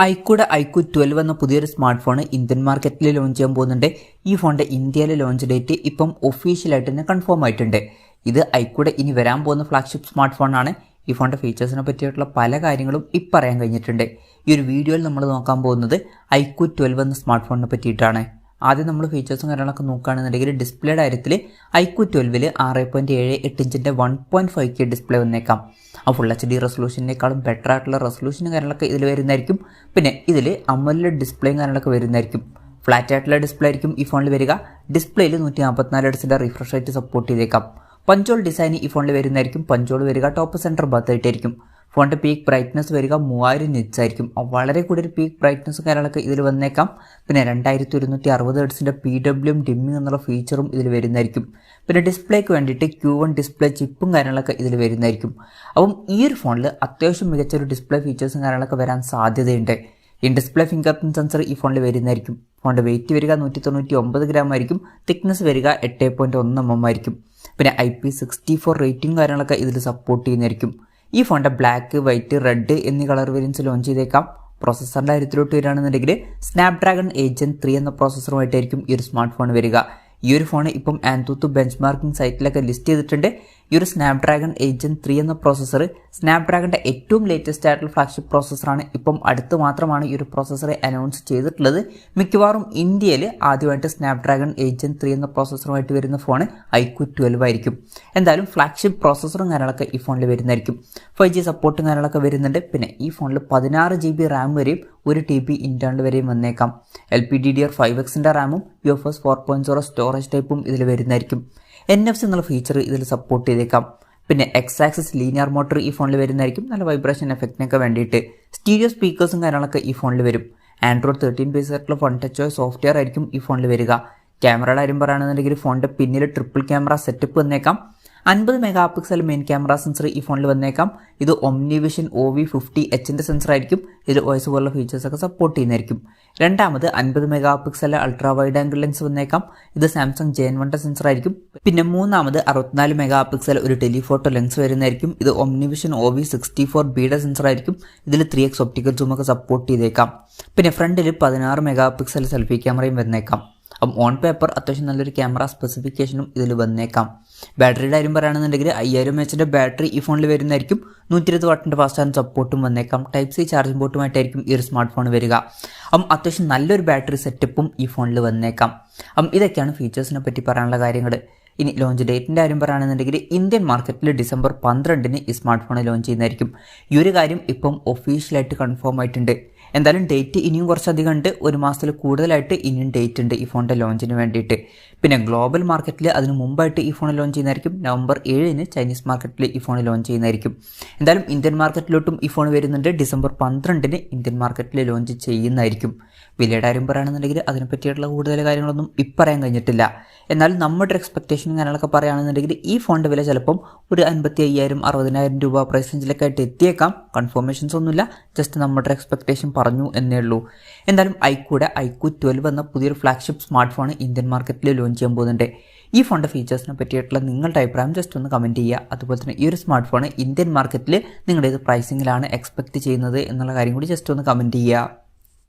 Iqoo Iqoo 12 എന്ന പുതിയൊരു smart phone Indian മാർക്കറ്റിൽ ലോഞ്ച് ചെയ്യാൻ പോകുന്നുണ്ട്. ഈ ഫോണിന്റെ ഇന്ത്യയിലെ ലോഞ്ച് ഡേറ്റ് ഇപ്പം ഒഫീഷ്യലായിട്ട് തന്നെ കൺഫേം ആയിട്ടുണ്ട്. ഇത് Iqoo ഇനി വരാൻ പോകുന്ന ഫ്ലാഗ്ഷിപ്പ് സ്മാർട്ട് ഫോണാണ്. ഈ ഫോണിന്റെ ഫീച്ചേഴ്സിനെ പറ്റിയിട്ടുള്ള പല കാര്യങ്ങളും ഇപ്പം പറയാൻ കഴിഞ്ഞിട്ടുണ്ട്. ഈ ഒരു വീഡിയോയിൽ നമ്മൾ നോക്കാൻ പോകുന്നത് Iqoo 12 എന്ന സ്മാർട്ട് ഫോണിനെ പറ്റിയിട്ടാണ്. ആദ്യം നമ്മൾ ഫീച്ചേഴ്സും കാര്യങ്ങളൊക്കെ നോക്കുകയാണെന്നുണ്ടെങ്കിൽ ഡിസ്പ്ലേയുടെ കാര്യത്തിൽ Iqoo 12 6.78 ഇഞ്ചിൻ്റെ 1.5K ഡിസ്പ്ലേ വന്നേക്കാം. ആ ഫുൾ HD റെസൊല്യൂഷനേക്കാളും ബെറ്റർ ആയിട്ടുള്ള റെസൊല്യൂഷനും കാര്യങ്ങളൊക്കെ ഇതിൽ വരുന്നതായിരിക്കും. പിന്നെ ഇതിൽ AMOLED ഡിസ്പ്ലേയും കാര്യങ്ങളൊക്കെ വരുന്നതായിരിക്കും. ഫ്ലാറ്റ് ആയിട്ടുള്ള ഡിസ്പ്ലേ ആയിരിക്കും ഈ ഫോണിൽ വരിക. ഡിസ്പ്ലേയിൽ 144 ഹെർട്സിൻ്റെ റിഫ്രഷ് റേറ്റ് സപ്പോർട്ട് ചെയ്തേക്കാം. പഞ്ചോൾ ഡിസൈൻ ഈ ഫോണിൽ വരുന്നതായിരിക്കും. പഞ്ചോൾ വരിക ടോപ്പ് സെൻറ്റർ ഭാഗത്തായിട്ടായിരിക്കും. ഫോണിൻ്റെ പീക്ക് ബ്രൈറ്റ്നസ് വരിക 3000 നിറ്റ്സ് ആയിരിക്കും. വളരെ കൂടുതൽ പീക്ക് ബ്രൈറ്റ്നസ് കാര്യങ്ങളൊക്കെ ഇതിൽ വന്നേക്കാം. പിന്നെ 2160 ഹെർട്സിൻ്റെ PWM ഡിമ്മിങ് എന്നുള്ള ഫീച്ചറും ഇതിൽ വരുന്നതായിരിക്കും. പിന്നെ ഡിസ്പ്ലേക്ക് വേണ്ടിയിട്ട് Q1 ഡിസ്പ്ലേ ചിപ്പും കാര്യങ്ങളൊക്കെ ഇതിൽ വരുന്നതായിരിക്കും. അപ്പം ഈ ഒരു ഫോണിൽ അത്യാവശ്യം മികച്ചൊരു ഡിസ്പ്ലേ ഫീച്ചേഴ്സും കാര്യങ്ങളൊക്കെ വരാൻ സാധ്യതയുണ്ട്. In display finger print sensor ഈ ഫോണിൽ വരുന്നതായിരിക്കും. ഫോണിൻ്റെ വെയിറ്റ് വരിക 199 ഗ്രാം ആയിരിക്കും. തിക്നെസ് വരിക 8.1 mm ആയിരിക്കും. പിന്നെ IP64 റേറ്റിംഗ് കാര്യങ്ങളൊക്കെ ഇതിൽ സപ്പോർട്ട് ചെയ്യുന്നതായിരിക്കും. ഈ ഫോണിൻ്റെ ബ്ലാക്ക്, വൈറ്റ്, റെഡ് എന്നീ കളർ വേരിയൻസ് ലോഞ്ച് ചെയ്തേക്കാം. പ്രോസസ്സറിൻ്റെ കാര്യത്തിലോട്ട് വരികയാണെന്നുണ്ടെങ്കിൽ സ്നാപ്ഡ്രാഗൺ 8 Gen 3 എന്ന പ്രോസസ്സറുമായിട്ടായിരിക്കും ഈ ഒരു സ്മാർട്ട് ഫോൺ വരിക. ഈ ഒരു ഫോൺ ഇപ്പം ആൻതൂത്ത് ബെഞ്ച് മാർക്കിംഗ് സൈറ്റിലൊക്കെ ലിസ്റ്റ് ചെയ്തിട്ടുണ്ട്. ഈ ഒരു സ്നാപ്ഡ്രാഗൺ 8 Gen 3 എന്ന പ്രോസസ്സർ സ്നാപ്ഡ്രാഗണിൻ്റെ ഏറ്റവും ലേറ്റസ്റ്റ് ആയിട്ടുള്ള ഫ്ലാഗ്ഷിപ്പ് പ്രോസസ്സറാണ്. ഇപ്പം അടുത്ത് മാത്രമാണ് ഈ ഒരു പ്രോസസ്സർ അനൗൺസ് ചെയ്തിട്ടുള്ളത്. മിക്കവാറും ഇന്ത്യയിൽ ആദ്യമായിട്ട് സ്നാപ്ഡ്രാഗൺ 8 Gen 3 എന്ന പ്രോസസ്സറുമായിട്ട് വരുന്ന ഫോൺ Iqoo 12 ആയിരിക്കും. എന്തായാലും ഫ്ലാഗ്ഷിപ്പ് പ്രോസസ്സറും കാര്യങ്ങളൊക്കെ ഈ ഫോണിൽ വരുന്നതായിരിക്കും. 5G സപ്പോർട്ടും കാര്യങ്ങളൊക്കെ വരുന്നുണ്ട്. പിന്നെ ഈ ഫോണിൽ 16 GB റാം വരെയും 1 TB ഇന്റേണൽ വരെയും വന്നേക്കാം. LPDDR5Xൻ്റെ റാമും UFS 4.0 സ്റ്റോറേജ് ടൈപ്പും ഇതിൽ വരുന്നതായിരിക്കും. NFC എന്നുള്ള ഫീച്ചർ ഇതിൽ സപ്പോർട്ട് ചെയ്തേക്കാം. പിന്നെ X-ആക്സിസ് ലീനിയർ മോട്ടർ ഈ ഫോണിൽ വരുന്നതായിരിക്കും. നല്ല വൈബ്രേഷൻ എഫക്റ്റിനൊക്കെ വേണ്ടിയിട്ട് സ്റ്റീരിയോ സ്പീക്കേഴ്സും കാര്യങ്ങളൊക്കെ ഈ ഫോണിൽ വരും. Android 13 ബേസ് ആയിട്ടുള്ള വൺ ടച്ച് സോഫ്റ്റ്വെയർ ആയിരിക്കും ഈ ഫോണിൽ വരിക. ക്യാമറയുടെ കാര്യം പറയുകയാണെന്നുണ്ടെങ്കിൽ ഫോണിൻ്റെ പിന്നിൽ ട്രിപ്പിൾ ക്യാമറ സെറ്റപ്പ് വന്നേക്കാം. 50 mega pixel main camera sensor ഈ ഫോണിൽ വന്നേക്കാം. ഇത് OmniVision OV50Hൻ്റെ സെൻസർ ആയിരിക്കും. ഇതിൽ OS പോലുള്ള ഫീച്ചേഴ്സൊക്കെ സപ്പോർട്ട് ചെയ്യുന്നതായിരിക്കും. രണ്ടാമത് 50 mega pixel ultra wide angle lens വന്നേക്കാം. ഇത് സാംസങ് JN1 സെൻസർ ആയിരിക്കും. പിന്നെ മൂന്നാമത് 64 മെഗാ പിക്സൽ ഒരു ടെലിഫോട്ടോ ലെൻസ് വരുന്നതായിരിക്കും. ഇത് OmniVision OV64Bയുടെ സെൻസർ ആയിരിക്കും. ഇതിൽ 3x ഒപ്റ്റിക്കൽ സൂം ഒക്കെ സപ്പോർട്ട് ചെയ്തേക്കാം. പിന്നെ ഫ്രണ്ടിൽ 16 മെഗാ പിക്സൽ സെൽഫി ക്യാമറയും വന്നേക്കാം. അപ്പം ഓൺ പേപ്പർ അത്യാവശ്യം നല്ലൊരു ക്യാമറ സ്പെസിഫിക്കേഷനും ഇതിൽ വന്നേക്കാം. ബാറ്ററിയുടെ കാര്യം പറയുകയാണെന്നുണ്ടെങ്കിൽ 5000 mAh ബാറ്ററി ഈ ഫോണിൽ വരുന്നതായിരിക്കും. 120 വാട്ടിൻ്റെ ഫാസ്റ്റ് ചാർജ് സപ്പോർട്ടും വന്നേക്കാം. Type C ചാർജിംഗ് പോർട്ടുമായിട്ടായിരിക്കും ഈ ഒരു സ്മാർട്ട് ഫോൺ വരിക. അപ്പം അത്യാവശ്യം നല്ലൊരു ബാറ്ററി സെറ്റപ്പും ഈ ഫോണിൽ വന്നേക്കാം. അപ്പം ഇതൊക്കെയാണ് ഫീച്ചേഴ്സിനെ പറ്റി പറയാനുള്ള കാര്യങ്ങൾ. ഇനി ലോഞ്ച് ഡേറ്റിൻ്റെ കാര്യം പറയുകയാണെന്നുണ്ടെങ്കിൽ ഇന്ത്യൻ മാർക്കറ്റിൽ December 12 ഈ സ്മാർട്ട് ഫോൺ ലോഞ്ച് ചെയ്യുന്നതായിരിക്കും. ഈ ഒരു കാര്യം ഇപ്പം ഒഫീഷ്യലായിട്ട് കൺഫേം ആയിട്ടുണ്ട്. എന്തായാലും ഡേറ്റ് ഇനിയും കുറച്ചധികം ഉണ്ട്. 1 മാസത്തിൽ കൂടുതലായിട്ട് ഇനിയും ഡേറ്റ് ഉണ്ട് ഈ ഫോണിൻ്റെ ലോഞ്ചിന് വേണ്ടിയിട്ട്. പിന്നെ ഗ്ലോബൽ മാർക്കറ്റിൽ അതിന് മുമ്പായിട്ട് ഈ ഫോൺ ലോഞ്ച് ചെയ്യുന്നതായിരിക്കും. November 7 ചൈനീസ് മാർക്കറ്റിൽ ഈ ഫോൺ ലോഞ്ച് ചെയ്യുന്നതായിരിക്കും. എന്തായാലും ഇന്ത്യൻ മാർക്കറ്റിലോട്ടും ഈ ഫോൺ വരുന്നുണ്ട്. December 12 ഇന്ത്യൻ മാർക്കറ്റിൽ ലോഞ്ച് ചെയ്യുന്നതായിരിക്കും. വിലയുടെ കാര്യം പറയുകയാണെന്നുണ്ടെങ്കിൽ അതിനെപ്പറ്റിയിട്ടുള്ള കൂടുതൽ കാര്യങ്ങളൊന്നും ഇപ്പം പറയാൻ കഴിഞ്ഞിട്ടില്ല. എന്നാൽ നമ്മുടെ എക്സ്പെക്ടേഷൻ കാര്യങ്ങളൊക്കെ പറയുകയാണെന്നുണ്ടെങ്കിൽ ഈ ഫോണിൻ്റെ വില ചിലപ്പം ഒരു 55,000 60,000 രൂപ പ്രൈസ് റേഞ്ചിലൊക്കെ ആയിട്ട് എത്തിയേക്കാം. കൺഫർമേഷൻസ് ഒന്നുമില്ല, ജസ്റ്റ് നമ്മുടെ എക്സ്പെക്ടേഷൻ പറഞ്ഞു എന്നേ ഉള്ളൂ. എന്തായാലും Iqoo 12 എന്ന പുതിയൊരു ഫ്ലാഗ്ഷിപ്പ് സ്മാർട്ട് ഫോൺ ഇന്ത്യൻ മാർക്കറ്റിൽ ലോഞ്ച് ചെയ്യാൻ പോകുന്നുണ്ട്. ഈ ഫോണിൻ്റെ ഫീച്ചേഴ്സിനെ പറ്റിയിട്ടുള്ള നിങ്ങളുടെ അഭിപ്രായം ജസ്റ്റ് ഒന്ന് കമൻറ്റ് ചെയ്യുക. അതുപോലെ തന്നെ ഈ ഒരു സ്മാർട്ട് ഫോൺ ഇന്ത്യൻ മാർക്കറ്റിൽ നിങ്ങളുടെ ഏത് പ്രൈസിങ്ങിലാണ് എക്സ്പെക്റ്റ് ചെയ്യുന്നത് എന്നുള്ള കാര്യം കൂടി ജസ്റ്റ് ഒന്ന് കമൻറ്റ് ചെയ്യുക.